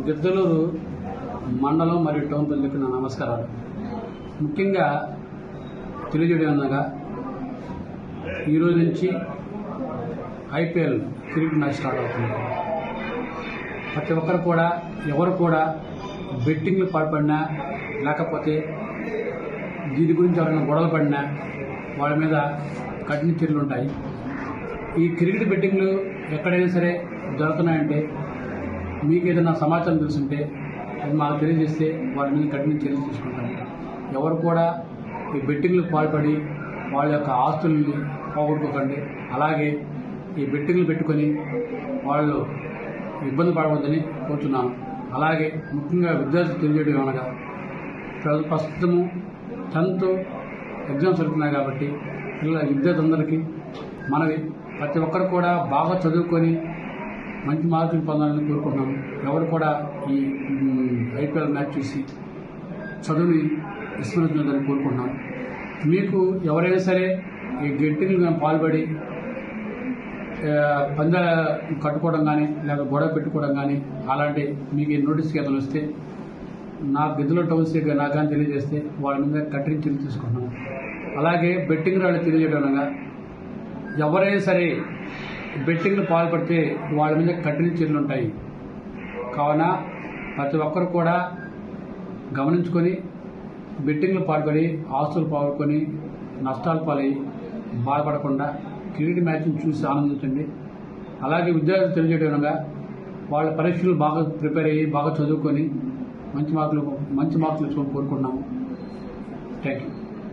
గిద్దలూరు మండలం మరియు టౌన్ ప్రజలకు నా నమస్కారాలు. ముఖ్యంగా తెలియజేయడమనగా ఈరోజు నుంచి ఐపీఎల్ క్రికెట్ మ్యాచ్ స్టార్ట్ అవుతుంది. ప్రతి ఒక్కరు కూడా ఎవరు కూడా బెట్టింగ్లు పాల్పడినా లేకపోతే దీని గురించి ఎవరైనా గొడవలు పడినా వాళ్ళ మీద కఠిన చర్యలు ఉంటాయి. ఈ క్రికెట్ బెట్టింగ్లు ఎక్కడైనా సరే జరుగుతున్నాయంటే మీకు ఏదైనా సమాచారం తెలుసుంటే అది మాకు తెలియజేస్తే వాళ్ళ మీద కఠిన చర్యలు తీసుకుంటాము. ఎవరు కూడా ఈ బెట్టింగ్లకు పాల్పడి వాళ్ళ యొక్క ఆస్తుల్ని పోగొట్టుకోకండి. అలాగే ఈ బెట్టింగ్లు పెట్టుకొని వాళ్ళు ఇబ్బంది పడవద్దని కోరుతున్నాను. అలాగే ముఖ్యంగా విద్యార్థులు తెలియజేయడం అనగా ప్రస్తుతము 10th ఎగ్జామ్స్ జరుగుతున్నాయి కాబట్టి విద్యార్థులందరికీ మనవి ప్రతి ఒక్కరు కూడా బాగా చదువుకొని మంచి మార్కులు పొందాలని కోరుకుంటున్నాము. ఎవరు కూడా ఈ ఐపీఎల్ మ్యాచ్ చూసి చదువుని విస్మరించాలని కోరుకుంటున్నాము. మీకు ఎవరైనా సరే ఈ గెట్టింగ్లు పాల్పడి పందాలు కట్టుకోవడం కానీ లేదా గొడవ పెట్టుకోవడం కానీ అలాంటి మీకు నోటీస్ కేతలు వస్తే నా గిద్దలూరు టౌన్షిప్ నాకు కానీ తెలియజేస్తే వాళ్ళ మీద కఠిన చర్యలు తీసుకుంటున్నాము. అలాగే బెట్టింగ్ వాళ్ళు తెలియజేయడంగా ఎవరైనా సరే బెట్టింగ్లు పాల్పడితే వాళ్ళ మీద కఠిన చర్యలు ఉంటాయి. కావున ప్రతి ఒక్కరు కూడా గమనించుకొని బెట్టింగ్లు పాల్పడి ఆస్తులు పాల్గొని నష్టాలు పాలై బాధపడకుండా క్రికెట్ మ్యాచ్ని చూసి ఆనందించండి. అలాగే విద్యార్థులు తెలియజేయడంగా వాళ్ళ పరీక్షలు బాగా ప్రిపేర్ అయ్యి బాగా చదువుకొని మంచి మార్కులు తెచ్చుకొని కోరుకుంటున్నాము. Thank you.